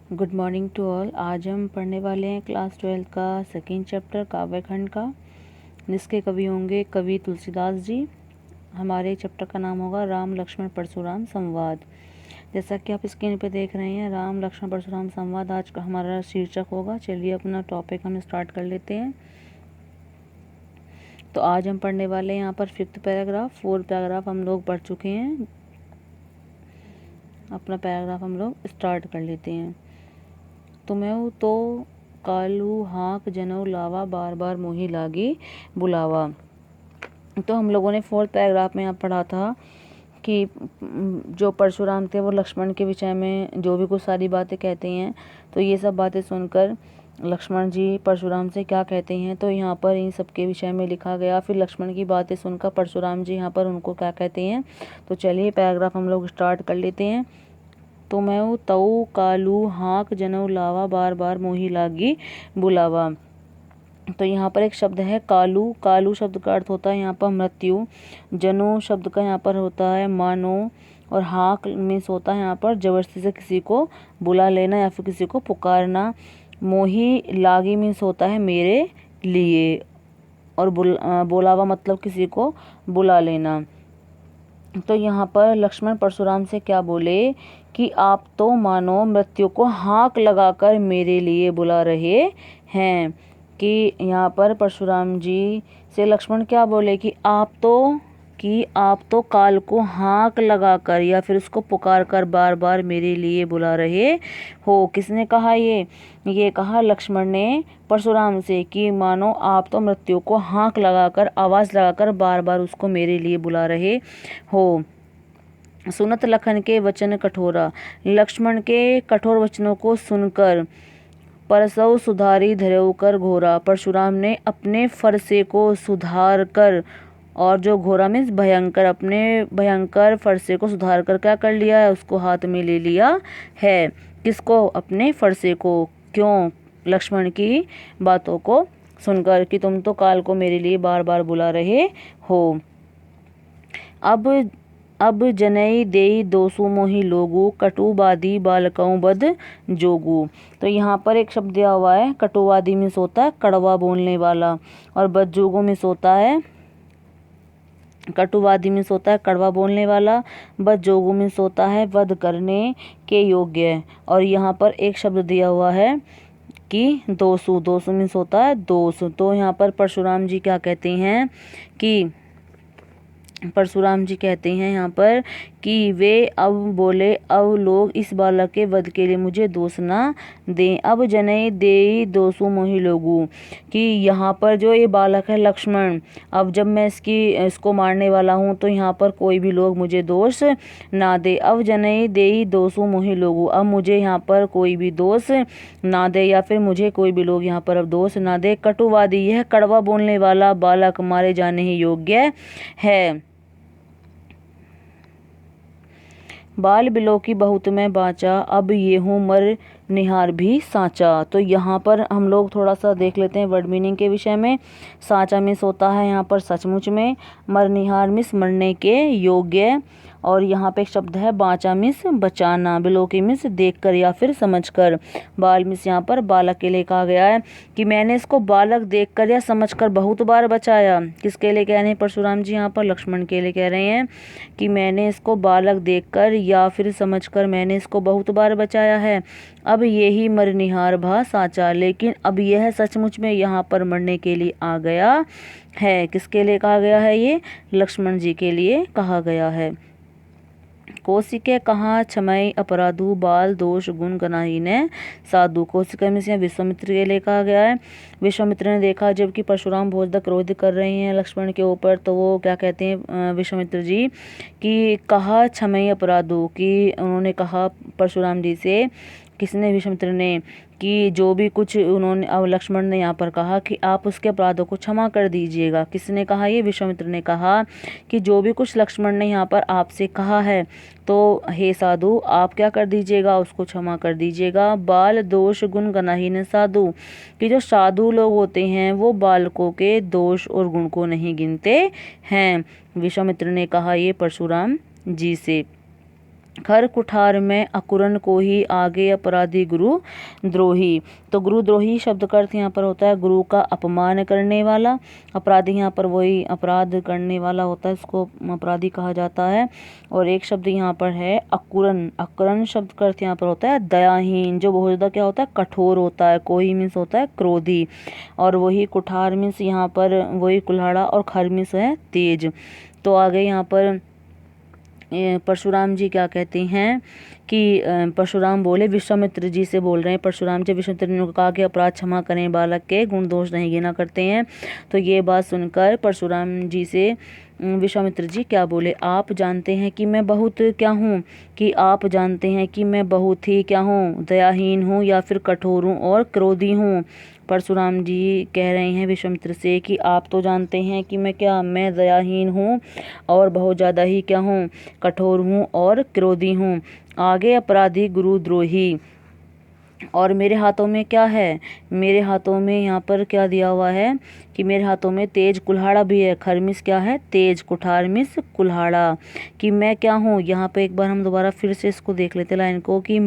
Good morning to all. आज हम पढ़ने वाले हैं क्लास 12 का सेकेंड चैप्टर काव्यखंड का, जिसके कवि होंगे कवि तुलसीदास जी। हमारे चैप्टर का नाम होगा राम लक्ष्मण परशुराम संवाद। जैसा कि आप स्क्रीन पे देख रहे हैं, राम लक्ष्मण परशुराम संवाद आज का हमारा शीर्षक होगा। चलिए अपना टॉपिक हम स्टार्ट कर लेते हैं। तो आज हम पढ़ने वाले हैं यहाँ पर 5th पैराग्राफ। 4 पैराग्राफ हम लोग पढ़ चुके हैं। अपना पैराग्राफ हम लोग स्टार्ट कर लेते हैं। तुम्हें तो कालू हाँक जनऊ लावा, बार बार मोही लागी बुलावा। तो हम लोगों ने 4th पैराग्राफ में यहाँ पढ़ा था कि जो परशुराम थे वो लक्ष्मण के विषय में जो भी कुछ सारी बातें कहते हैं, तो ये सब बातें सुनकर लक्ष्मण जी परशुराम से क्या कहते हैं, तो यहाँ पर इन सब के विषय में लिखा गया। फिर लक्ष्मण की बातें सुनकर परशुराम जी यहाँ पर उनको क्या कहते हैं। तो चलिए पैराग्राफ हम लोग स्टार्ट कर लेते हैं। तुम्हें तऊ कालू हाँक जनऊ लावा, बार बार मोही लागी बुलावा। तो यहाँ पर एक शब्द है कालू। कालू शब्द का अर्थ होता है यहाँ पर मृत्यु। जनु शब्द का यहाँ पर होता है मानो। और हाँक मीन्स होता है यहाँ पर जबरदस्ती से किसी को बुला लेना या फिर किसी को पुकारना। मोही लागी मीन्स होता है मेरे लिए। और बुलावा मतलब किसी को बुला लेना। तो यहाँ पर लक्ष्मण परशुराम से क्या बोले कि आप तो मानो मृत्यु को हाँक लगाकर मेरे लिए बुला रहे हैं। कि यहाँ पर परशुराम जी से लक्ष्मण क्या बोले कि आप तो काल को हाँक लगाकर या फिर उसको पुकार कर बार बार मेरे लिए बुला रहे हो। किसने कहा ये कहा लक्ष्मण ने परशुराम से कि मानो आप तो मृत्यु को हाँक लगाकर, आवाज़ लगाकर बार बार उसको मेरे लिए बुला रहे हो। सुनत लखन के वचन कठोरा। लक्ष्मण के कठोर वचनों को सुनकर परसव सुधारी धरेउ कर घोरा। परशुराम ने अपने फरसे को सुधार कर, और जो घोरा मीन्स भयंकर, अपने भयंकर फरसे को सुधार कर क्या कर लिया है, उसको हाथ में ले लिया है। किसको? अपने फरसे को। क्यों? लक्ष्मण की बातों को सुनकर कि तुम तो काल को मेरे लिए बार बार बुला रहे हो। अब जनई देई दोसु मोहि लोगु, कटुवादी बालकऊ बद जोगु। तो यहाँ पर एक शब्द दिया हुआ है। कटुवादी मीन्स होता है कड़वा बोलने वाला, और बदजोगु मीन्स होता है, कटुवादी मीन्स होता है कड़वा बोलने वाला, बदजोगु मीन्स होता है वध करने के योग्य। और यहाँ पर एक शब्द दिया हुआ है कि दोसु। दोसु मीन्स होता है दोष। तो यहाँ पर परशुराम जी क्या कहते हैं कि परशुराम जी कहते हैं यहाँ पर कि वे अब बोले, अब लोग इस बालक के वध के लिए मुझे दोष ना दें। अब जनई देई दोसु मोहि लोगु, कि यहाँ पर जो ये बालक है लक्ष्मण, अब जब मैं इसको मारने वाला हूँ तो यहाँ पर कोई भी लोग मुझे दोष ना दे। अब जनई देई दोसु मोहि लोगु, अब मुझे यहाँ पर कोई भी दोष ना दे, या फिर मुझे कोई भी लोग यहाँ पर अब दोष ना दे। कटुवादी, यह कड़वा बोलने वाला बालक मारे जाने ही योग्य है। बाल बिलो की बहुत मैं बाँचा, अब ये हूँ मर निहार भी साँचा। तो यहाँ पर हम लोग थोड़ा सा देख लेते हैं वर्ड मीनिंग के विषय में। साँचा मिस होता है यहाँ पर सचमुच में, मर निहार मिस मरने के योग्य, और यहाँ पे एक शब्द है बाँचा मिस बचाना, बिलो की मिस देखकर या फिर समझकर, बाल मिस यहाँ पर बालक के लिए कहा गया है कि मैंने इसको बालक देखकर या समझकर बहुत बार बचाया। किसके लिए कह रहे हैं परशुराम जी? यहाँ पर लक्ष्मण के लिए कह रहे हैं कि मैंने इसको बालक देखकर या फिर समझकर मैंने इसको बहुत बार बचाया है। अब यही मरनिहार भा साचा, लेकिन अब यह सचमुच में यहाँ पर मरने के लिए आ गया है। किसके लिए कहा गया है? ये लक्ष्मण जी के लिए कहा गया है। कौशिके कहाँ क्षमय अपराधु, बाल दोष गुण गनाही ने साधु। कौशिका में से विश्वामित्र के लिए कहा गया है। विश्वामित्र ने देखा जबकि परशुराम बहुत ज़्यादा क्रोध कर रहे हैं लक्ष्मण के ऊपर, तो वो क्या कहते हैं विश्वामित्र जी कि कहा क्षमय अपराधु, कि उन्होंने कहा परशुराम जी से, किसने? विश्वामित्र ने, कि जो भी कुछ उन्होंने, अब लक्ष्मण ने यहाँ पर कहा कि आप उसके अपराधों को क्षमा कर दीजिएगा। किसने कहा? ये विश्वामित्र ने कहा कि जो भी कुछ लक्ष्मण ने यहाँ पर आपसे कहा है, तो हे साधु आप क्या कर दीजिएगा, उसको क्षमा कर दीजिएगा। बाल दोष गुण गनाही ने साधु, कि जो साधु लोग होते हैं वो बालकों के दोष और गुण को नहीं गिनते हैं। विश्वामित्र ने कहा ये परशुराम जी से। खर कुठार में अकुरन को ही आगे अपराधी गुरु द्रोही। तो गुरु द्रोही शब्द का अर्थ यहाँ पर होता है गुरु का अपमान करने वाला। अपराधी यहाँ पर वही अपराध करने वाला होता है, इसको अपराधी कहा जाता है। और एक शब्द यहाँ पर है अकुरन। अकुरन शब्द का अर्थ यहाँ पर होता है दयाहीन, जो बहुत ज़्यादा क्या होता है कठोर होता है। कोही मीन्स होता है क्रोधी, और वही कुठार मीन्स यहाँ पर वही कुल्हाड़ा, और खर मीन्स है तेज। तो आगे यहाँ पर परशुराम जी क्या कहते हैं कि परशुराम बोले, विश्वामित्र जी से बोल रहे हैं परशुराम जी। विश्वामित्र ने कहा कि अपराध क्षमा करें, बालक के गुण दोष नहीं गिना करते हैं। तो ये बात सुनकर परशुराम जी से विश्वामित्र जी क्या बोले, आप जानते हैं कि मैं बहुत क्या हूँ, कि आप जानते हैं कि मैं बहुत ही क्या हूँ, दयाहीन हूँ या फिर कठोर हूँ और क्रोधी हूँ। परशुराम जी कह रहे हैं विश्वामित्र से कि आप तो जानते हैं कि मैं दयाहीन हूँ और बहुत ज़्यादा ही क्या हूँ, कठोर हूँ और क्रोधी हूँ। आगे अपराधी गुरुद्रोही, और मेरे हाथों में क्या है, मेरे हाथों में यहाँ पर क्या दिया हुआ है कि मेरे हाथों में तेज कुल्हाड़ा भी है। खरमिस क्या है, तेज, कुठार मिस कुल्हाड़ा। कि मैं क्या हूँ, यहाँ पे एक बार हम दोबारा फिर से इसको देख लेते लाइन को, कि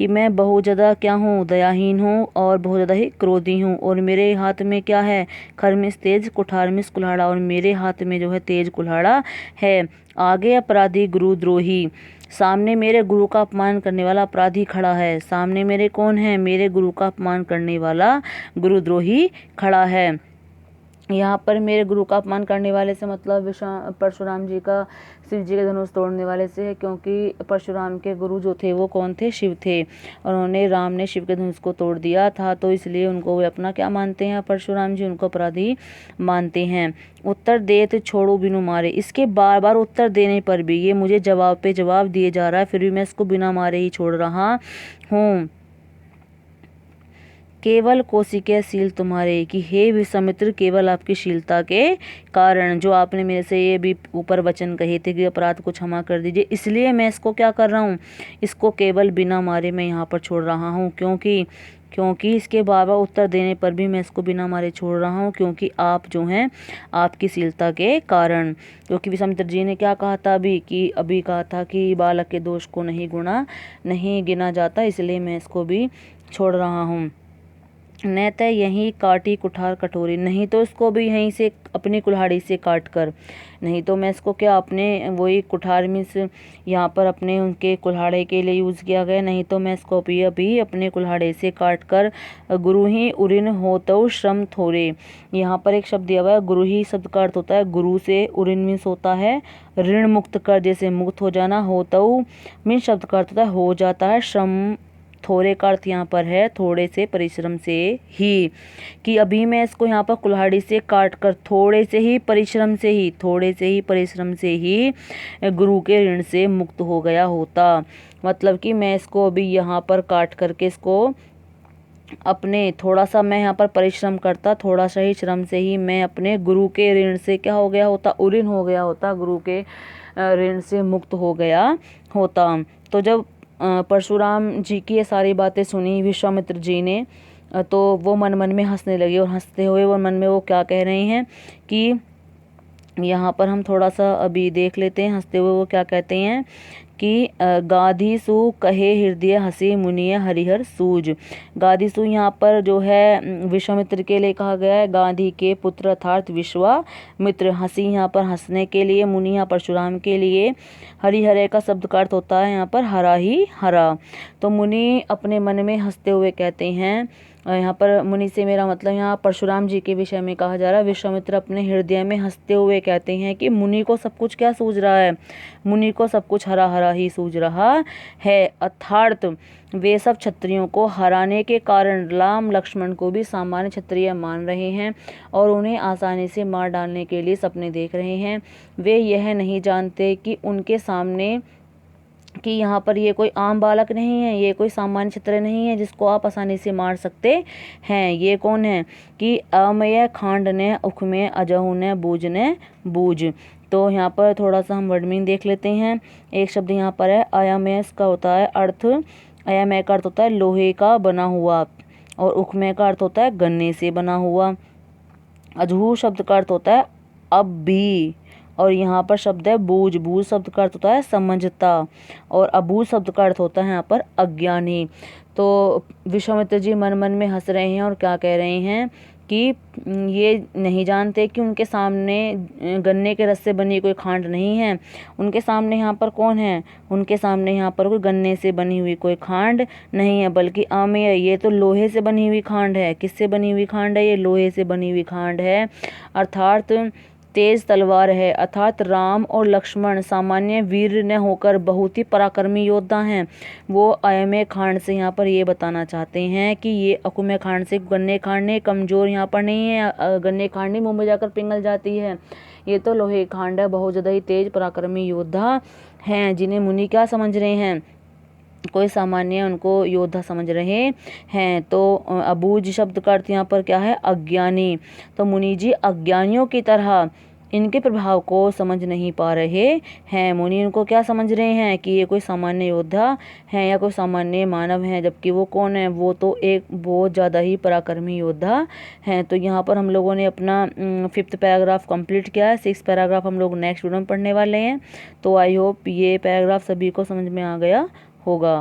मैं बहुत ज़्यादा क्या हूँ, दयाहीन हूँ और बहुत ज़्यादा ही क्रोधी हूँ। और मेरे हाथ में क्या है, खरमिस तेज, कुठार मिस कुल्हाड़ा, और मेरे हाथ में जो है तेज कुल्हाड़ा है। आगे अपराधी गुरुद्रोही, सामने मेरे गुरु का अपमान करने वाला अपराधी खड़ा है। सामने मेरे कौन है, मेरे गुरु का अपमान करने वाला गुरुद्रोही खड़ा है। यहाँ पर मेरे गुरु का अपमान करने वाले से मतलब परशुराम जी का शिव जी के धनुष तोड़ने वाले से है, क्योंकि परशुराम के गुरु जो थे वो कौन थे, शिव थे। और उन्होंने राम ने शिव के धनुष को तोड़ दिया था, तो इसलिए उनको वे अपना क्या मानते हैं, परशुराम जी उनको अपराधी मानते हैं। उत्तर देत छोड़ो बिनु मारे, इसके बार बार उत्तर देने पर भी ये मुझे जवाब पे जवाब दिए जा रहा है, फिर भी मैं इसको बिना मारे ही छोड़ रहा हूँ। केवल कौशिकीय शील तुम्हारे, कि हे विश्वामित्र केवल आपकी शीलता के कारण, जो आपने मेरे से ये भी ऊपर वचन कहे थे कि अपराध को क्षमा कर दीजिए, इसलिए मैं इसको क्या कर रहा हूँ, इसको केवल बिना मारे मैं यहाँ पर छोड़ रहा हूँ। क्योंकि इसके बाबा उत्तर देने पर भी मैं इसको बिना मारे छोड़ रहा हूँ, क्योंकि आप जो हैं आपकी शीलता के कारण। क्योंकि विश्वामित्र जी ने क्या कहा था अभी कहा था कि बालक के दोष को नहीं गिना जाता, इसलिए मैं इसको भी छोड़ रहा हूँ। न तो यहीं काटी कुठार कटोरी, नहीं तो इसको भी यहीं से अपनी कुल्हाड़ी से काट कर, नहीं तो मैं इसको क्या अपने वही कुठार में से यहाँ पर अपने उनके कुल्हाड़े के लिए यूज़ किया गया, नहीं तो मैं इसको अभी अपने कुल्हाड़े से काट कर गुरु ही उरिन होतो श्रम थोरे। यहाँ पर एक शब्द दिया हुआ है, गुरु ही शब्द का अर्थ होता है गुरु से, उरिन मीन्स होता है ऋण मुक्त कर, जैसे मुक्त हो जाना, होतो मीन्स शब्द का अर्थ होता है हो जाता है, श्रम थोड़े का अर्थ यहाँ पर है थोड़े से, परिश्रम से ही। कि अभी मैं इसको यहाँ पर कुल्हाड़ी से काट कर थोड़े से ही परिश्रम से ही गुरु के ऋण से मुक्त हो गया होता। मतलब कि मैं इसको अभी यहाँ पर काट करके इसको अपने थोड़ा सा मैं यहाँ पर परिश्रम करता, थोड़ा सा ही श्रम से ही मैं अपने गुरु के ऋण से क्या हो गया होता, उऋण हो गया होता, गुरु के ऋण से मुक्त हो गया होता। तो जब परशुराम जी की ये सारी बातें सुनी विश्वामित्र जी ने, तो वो मन मन में हंसने लगे, और हंसते हुए वो मन में वो क्या कह रहे हैं कि यहाँ पर हम थोड़ा सा अभी देख लेते हैं। हंसते हुए वो क्या कहते हैं कि गाधी सु कहे हृदय हसी मुनिय हरिहर सूज। गाधी सु यहाँ पर जो है विश्वामित्र के लिए कहा गया है, गांधी के पुत्र अर्थात विश्वामित्र। हसी यहाँ पर हंसने के लिए, मुनि यहाँ परशुराम के लिए, हरिहर का शब्द का अर्थ होता है यहाँ पर हरा ही हरा। तो मुनि अपने मन में हंसते हुए कहते हैं, यहाँ पर मुनि से मेरा मतलब यहाँ परशुराम जी के विषय में कहा जा रहा है। विश्वामित्र अपने हृदय में हंसते हुए कहते हैं कि मुनि को सब कुछ क्या सूझ रहा है, मुनि को सब कुछ हरा हरा ही सूझ रहा है। अर्थात वे सब क्षत्रियों को हराने के कारण राम लक्ष्मण को भी सामान्य क्षत्रिय मान रहे हैं और उन्हें आसानी से मार डालने के लिए सपने देख रहे हैं। वे यह नहीं जानते कि उनके सामने कि यहाँ पर ये कोई आम बालक नहीं है, ये कोई सामान्य क्षत्रिय नहीं है जिसको आप आसानी से मार सकते हैं। ये कौन है कि अमय खांड ने उख में अजहू ने बूझ ने बूझ। तो यहाँ पर थोड़ा सा हम वर्ड मीनिंग देख लेते हैं। एक शब्द यहाँ पर है अयमय का होता है अर्थ, अयमय का अर्थ होता है लोहे का बना हुआ, और उखमय का अर्थ होता है गन्ने से बना हुआ। अजहू शब्द का अर्थ होता है अब भी, और यहाँ पर शब्द है बूझ। बूझ शब्द का अर्थ होता है समझता और अबूझ शब्द का अर्थ होता है यहाँ पर अज्ञानी। तो विश्वामित्र जी मन मन में हंस रहे हैं और क्या कह रहे हैं कि ये नहीं जानते कि उनके सामने गन्ने के रस से बनी कोई खांड नहीं है। उनके सामने यहाँ पर कौन है? उनके सामने यहाँ पर कोई गन्ने से बनी हुई कोई खांड नहीं है, बल्कि अमेय, ये तो लोहे से बनी हुई खांड है। किससे बनी हुई खांड है? ये लोहे से बनी हुई खांड है, अर्थात तेज तलवार है। अर्थात राम और लक्ष्मण सामान्य वीर न होकर बहुत ही पराक्रमी योद्धा हैं। वो अयमेय खांड से यहाँ पर ये बताना चाहते हैं कि ये अकुमेय खांड से, गन्ने खांड ने कमजोर यहाँ पर नहीं है, गन्ने खांड नहीं मुंह में जाकर पिघल जाती है। ये तो लोहे खांड है, बहुत ज़्यादा ही तेज पराक्रमी योद्धा हैं, जिन्हें मुनि क्या समझ रहे हैं? कोई सामान्य उनको योद्धा समझ रहे हैं। तो अबूझ शब्द का अर्थ यहाँ पर क्या है? अज्ञानी। तो मुनि जी अज्ञानियों की तरह इनके प्रभाव को समझ नहीं पा रहे हैं। मुनि इनको क्या समझ रहे हैं कि ये कोई सामान्य योद्धा है या कोई सामान्य मानव है, जबकि वो कौन है? वो तो एक बहुत ज़्यादा ही पराक्रमी योद्धा हैं। तो यहाँ पर हम लोगों ने अपना 5th पैराग्राफ कंप्लीट किया है। 6th पैराग्राफ हम लोग नेक्स्ट वीडियो में पढ़ने वाले हैं। तो आई होप ये पैराग्राफ सभी को समझ में आ गया होगा।